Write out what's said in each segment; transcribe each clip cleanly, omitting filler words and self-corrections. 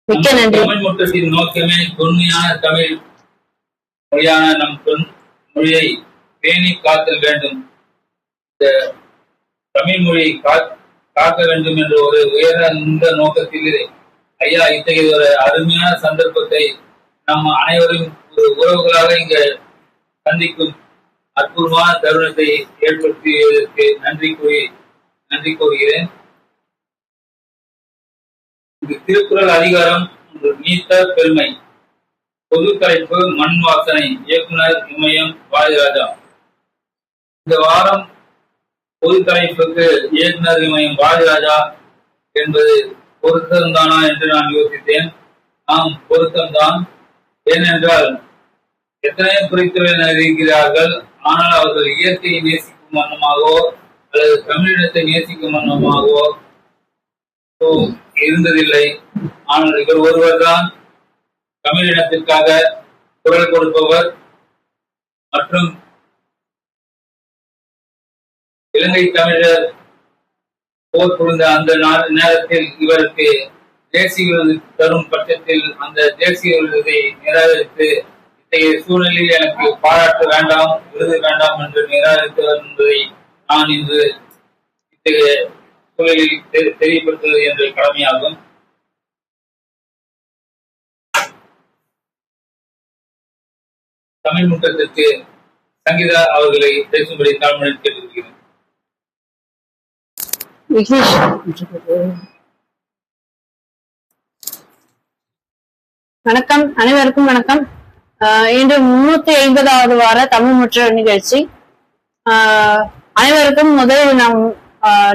மிக்க நன்றி. தமிழ் முற்றத்தின் நோக்கமே தொன்மையான தமிழ் மொழியான நம் மொழியை பேணி காத்தல் வேண்டும். இந்த தமிழ் மொழியை காக்க வேண்டும் என்ற ஒரு உயர்ந்த நோக்கத்தில் ஐயா இத்தகைய ஒரு அருமையான சந்தர்ப்பத்தை நம் அனைவரும் ஒரு உறவுகளாக இங்க சந்திக்கும் அற்புதமான தருணத்தை ஏற்படுத்தியதற்கு நன்றி கூறுகிறேன். திருக்குறள் அதிகாரம் நீத்த பெருமை. பொது தலைப்பு மண் வாசனை. இயக்குனர் இமயம் வாதிராஜா. இந்த வாரம் பொது தலைப்புக்கு இயக்குனர் இமயம் வாதிராஜா என்பது பொருத்தம்தானா என்று நான் யோசித்தேன். ஆம், பொருத்தம்தான். ஏனென்றால் எத்தனையோ குறித்துறையினர் இருக்கிறார்கள். ஆனால் அவர்கள் இயற்கையை நேசிக்கும் வண்ணமாகவோ அல்லது தமிழினத்தை நேசிக்கும் வண்ணமாகவோ இருந்ததில்லை. ஆனால் இவர் ஒருவர் தான் தமிழினத்திற்காக குரல் கொடுப்பவர். மற்றும் இலங்கை தமிழர் போர் புரிந்த அந்த நேரத்தில் இவருக்கு தேசிய விருது தரும் பட்சத்தில் அந்த தேசிய விருதை நிராகரித்து இத்தகைய சூழலில் எனக்கு பாராட்டு வேண்டாம், விருது வேண்டாம் என்று நிராகரித்தவர் என்பதை நான் இன்று இத்தகைய சூழலில் தெரியப்படுத்துவது என்ற கடமையாகும். தமிழ் முற்றத்திற்கு சங்கீதா அவர்களை பேசும்படி தாழ்மையுடன் கேட்டுக்கொள்கிறேன். வணக்கம், அனைவருக்கும் வணக்கம். இன்று 350வது வார தமிழ் முற்ற நிகழ்ச்சி. அனைவருக்கும் முதலில் நாம்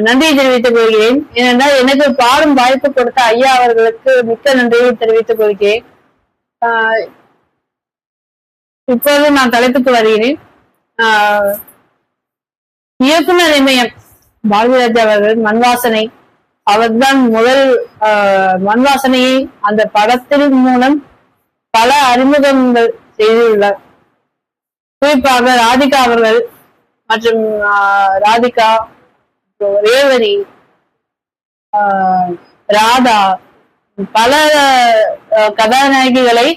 நன்றி தெரிவித்துக் கொள்கிறேன். ஏனென்றால் எனக்கு பாடும் வாய்ப்பு கொடுத்த ஐயா அவர்களுக்கு மிக்க நன்றியை தெரிவித்துக் கொள்கிறேன். இப்போது நான் தலைப்புக்கு வருகிறேன். இயக்குனர் இமயம் பாரதிராஜா அவர்கள் மண்வாசனை, அவர்தான் முதல் மண்வாசனையை அந்த படத்தின் மூலம் பல அறிமுகங்கள் செய்துள்ளார். குறிப்பாக ராதிகா அவர்கள் மற்றும் ராதிகா, ரேவதி, ராதா, பல கதாநாயகிகளை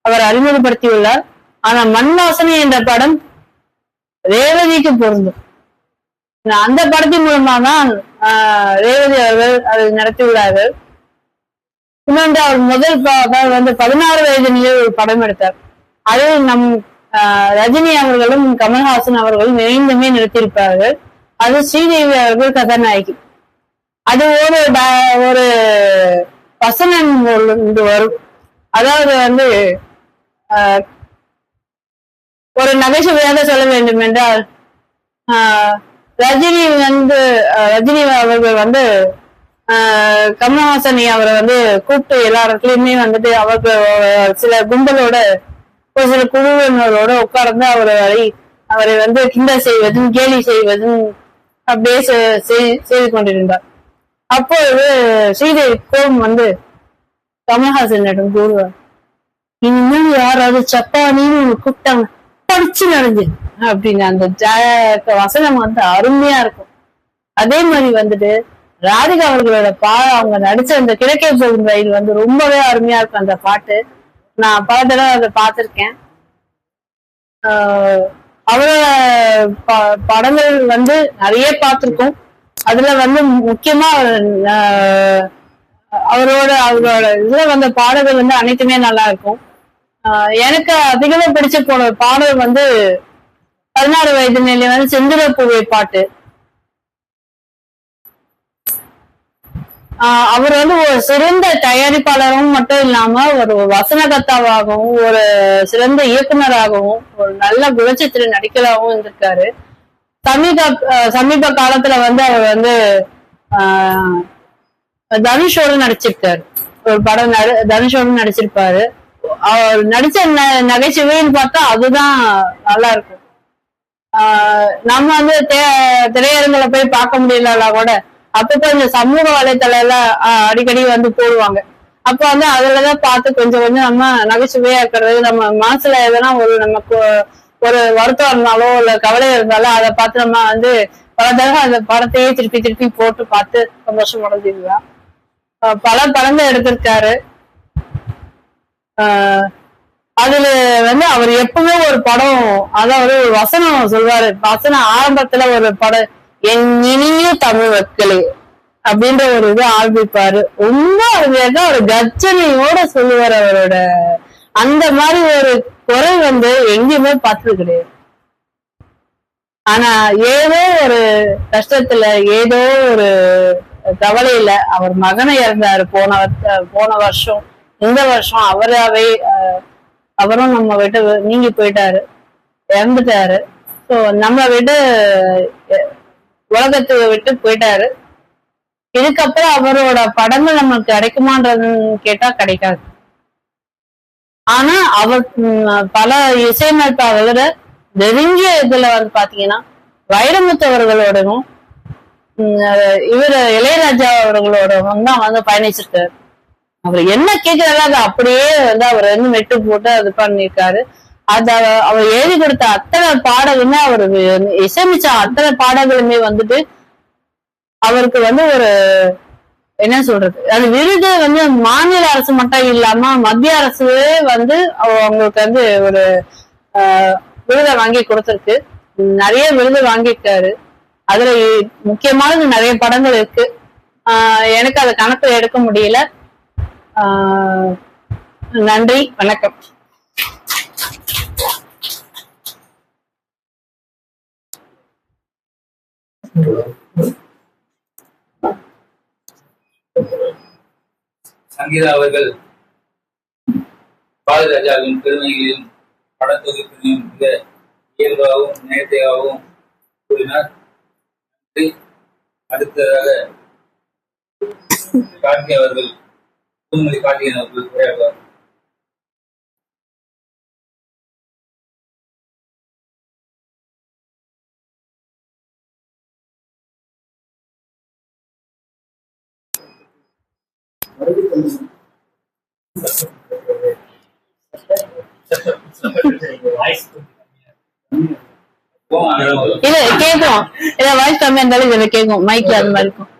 அவர் அறிமுகப்படுத்தியுள்ளார். ஆனா மண்வாசனை என்ற படம் ரேவதிக்கு பொருந்தும். அந்த படத்தின் மூலமா தான் ரேவதி அவர்கள் அதை நடத்தியுள்ளார்கள். இன்னொன்று, அவர் முதல் 16 வயது நிலையில் ஒரு படம் எடுத்தார். அதில் நம் ரஜினி அவர்களும் கமல்ஹாசன் அவர்களும் இணைந்துமே நடத்தியிருப்பார்கள். அது ஸ்ரீதேவி அவர்கள் கதாநாயகி. அது ஒரு வசனம் வரும். அதாவது ஒரு நகைச்சுவையாக சொல்ல வேண்டும் என்றால், ரஜினி அவர்கள் கமல்ஹாசனை அவரை கூப்பிட்டு எல்லா இடத்துலயுமே அவர்கள் சில கும்பலோட ஒரு சில குழுவினரோட உட்கார்ந்து அவரை கிண்டல் செய்வதும் கேலி செய்வதும் அப்படியே செய்து கொண்டிருந்தார். அப்பொழுது ஸ்ரீதேவி கோபம் கமல்ஹாசனிடம் கூறுவார், இனிமேல் யாராவது சப்பானின்னு கூப்பிட்டாங்க படிச்சு நடந்து அப்படின்னு. அந்த வசனம் அருமையா இருக்கும். அதே மாதிரி ராதிகா அவர்களோட அவங்க நடிச்ச அந்த கிழக்கே போகும் ரயில் ரொம்பவே அருமையா இருக்கும். அந்த பாட்டு நான் பல தடவை அதை பார்த்திருக்கேன். அவரோட படங்கள் நிறைய பார்த்திருக்கோம். அதுல முக்கியமா அவரோட இதுல பாடல்கள் அனைத்துமே நல்லா இருக்கும். எனக்கு அதிகமா பிடிச்ச பாடல் 16 வயது நிலையில செந்திர பூவை பாட்டு. அவர் ஒரு சிறந்த தயாரிப்பாளரும் மட்டும் இல்லாம ஒரு வசனகர்த்தாவாகவும் ஒரு சிறந்த இயக்குனராகவும் ஒரு நல்ல குணச்சித்திர நடிகராகவும் இருந்திருக்காரு. சமீப காலத்துல அவர் தனுஷோடு நடிச்சிருக்காரு. ஒரு படம் தனுஷோடு நடிச்சிருப்பாரு. அவர் நடிச்ச நகைச்சுவைன்னு பார்த்தா அதுதான் நல்லா இருக்கும். நம்ம திரையரங்களை போய் பார்க்க முடியலன்னா கூட அப்பப்ப இந்த சமூக வலைத்தளம் எல்லாம் அடிக்கடி போடுவாங்க. அப்ப அதுலதான் பார்த்து கொஞ்சம் நம்ம நகைச்சுவையா இருக்கிறது, நம்ம மனசுல எதனா நமக்கு ஒரு வருத்தம் இருந்தாலோ இல்ல கவலை இருந்தாலோ அதை பார்த்து நம்ம பல தடவை அந்த படத்தையே திருப்பி திருப்பி போட்டு பார்த்து சந்தோஷம் அடைஞ்சிருக்கலாம். பல படங்கள் எடுத்திருக்காரு. ஆஹ் அதுல வந்து அவர் எப்பவுமே ஒரு படம், அதாவது ஒரு வசனம் சொல்வாரு. வசனம் ஆரம்பத்துல ஒரு படம், என் இனிய தமிழ் மக்களே அப்படின்ற ஒரு இது ஆரம்பிப்பாரு. ரொம்ப அருமையாக ஒரு கர்ஜனையோட சொல்லுவார். அவரோட அந்த மாதிரி ஒரு குரல் வந்து எங்கேயுமே பார்த்தது கிடையாது. ஆனா ஏதோ ஒரு கஷ்டத்துல, ஏதோ ஒரு கவலையில அவர் மகனை இறந்தாரு போன வருஷம். இந்த வருஷம் அவராவே அவரும் நம்ம விட்டு நீங்கி போயிட்டாரு, இறந்துட்டாரு. ஸோ நம்ம விட்டு உலகத்தை விட்டு போயிட்டாரு. இதுக்கப்புறம் அவரோட படங்கள் நமக்கு கிடைக்குமான்றதுன்னு கேட்டா கிடைக்காது. ஆனா அவர் பல இசையமைப்பாளர்கள நெருங்கிய இதுல வந்து பாத்தீங்கன்னா வைரமுத்து அவர்களோடவும் இவர் இளையராஜா அவர்களோடவும் தான் வந்து பயணிச்சிருக்காரு. அவர் என்ன கேட்கிறாரோ அதை அப்படியே வந்து அவர் வந்து மெட்டு போட்டு அது பண்ணிருக்காரு. அத அவர் எழுதி கொடுத்த அத்தனை பாடலுமே, அவர் இசையமைச்ச அத்தனை பாடல்களுமே வந்துட்டு அவருக்கு வந்து ஒரு என்ன சொல்றது, அது விருது வந்து மாநில அரசு மட்டும் இல்லாம மத்திய அரசு வந்து அவங்களுக்கு வந்து ஒரு விருதை வாங்கி கொடுத்திருக்கு. நிறைய விருது வாங்கியிருக்காரு. அதுல முக்கியமானது நிறைய படங்கள் இருக்கு. எனக்கு அதை கணக்கு எடுக்க முடியல. நன்றி, வணக்கம். சங்கீதா அவர்கள் பாரதிராஜாவின் பெருமைகளையும் படத்தொகுப்பினையும் மிக இயல்பாகவும் நேர்த்தியாகவும் கூறினார். அடுத்ததாக கார்த்திகேயன் அவர்கள், புதுமொழி கார்த்திகேயன் அவர்கள் உரையாடுவார். இல்ல கேக்கும், இல்ல வாய்ஸ் கம்மியா இருந்தாலும் இதுல கேக்கும், மைக்ல அந்த மாதிரி இருக்கும்.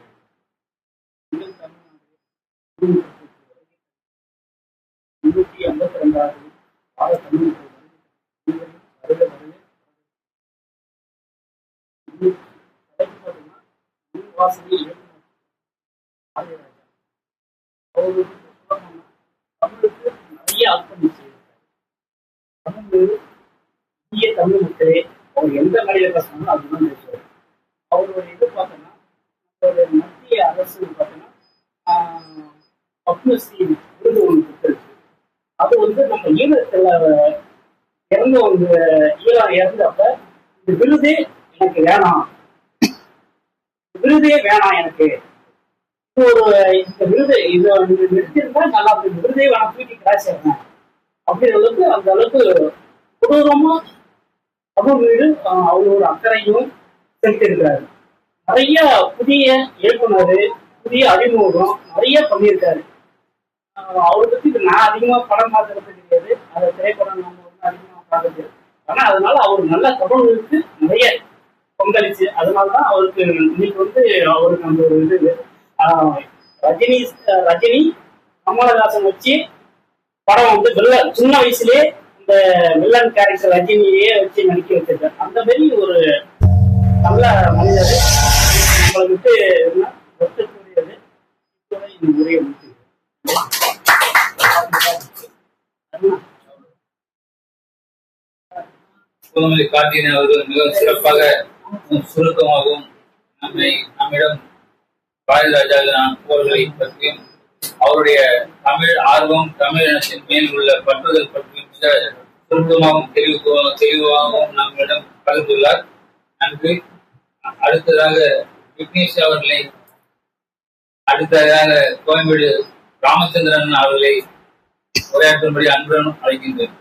தமிழுக்கு நிறைய அர்ப்பணிச்சு இந்திய தமிழ் மக்களே அவர் எந்த மொழியில பேசினாலும் அதுதான் பேசுவார். அவருடைய இது பார்த்தோன்னா அவருடைய மத்திய அரசு பார்த்தோன்னா பத்மஸ்ரீ விருது ஒன்று கொடுத்துருக்கு. அது வந்து நம்ம ஈழத்துல இறந்தவங்க இறந்தப்ப இந்த விருதே எனக்கு வேணாம், விருதே வேணாம் எனக்கு, இந்த விருது இது நிறுத்திருந்தா நல்லா இருக்கு, விருதே வேணாம் தூக்கி கிராசிடுறேன் அப்படின்றதுக்கு அந்த அளவுக்கு கொடூரமா தமிழ் வீடு அவரோட அக்கறையும் செலுத்திருக்கிறாரு. நிறைய புதிய இயக்குனர், புதிய அறிமுகம் நிறைய பண்ணியிருக்காரு. அவரை பத்தி நான் அதிகமா படம் பார்க்கறது கிடையாது, அந்த திரைப்படம் நம்ம வந்து அதிகமா பார்க்கறது. ஆனா அதனால அவர் நல்ல தமிழுக்கு நிறைய பங்களிச்சு, அதனாலதான் அவருக்கு இன்னைக்கு வந்து அவருக்கு அந்த ஒரு இது ரஜினி கமலஹாசன் வச்சு படம் வந்து வில்லன், சின்ன வயசுலயே இந்த வில்லன் கேரக்டர் ரஜினியே வச்சு நடிக்க வச்சிருக்காரு. அந்த மாதிரி ஒரு நல்ல மனிதர் நம்மளை விட்டு ஒத்துக்கூடியது இந்த முறையை முடிச்சு. புதுமொழி கார்த்திகேயன் அவர்கள் மிக சிறப்பாக சுருக்கமாகவும் நம்மிடம் பாரதிராஜா அவர்களை பற்றியும் அவருடைய தமிழ் ஆர்வம், தமிழ் இனத்தின் மேல் உள்ள பற்றுதல் பற்றியும் மிக சுருக்கமாகவும் தெளிவாகவும் நம்மிடம் பகிர்ந்துள்ளார். நன்றி. அடுத்ததாக விக்னேஷ் அவர்களை, அடுத்ததாக கோயம்பேடு ராமச்சந்திரன் அவர்களை உரையாற்றும்படி அன்புடன் அழைக்கின்றேன்.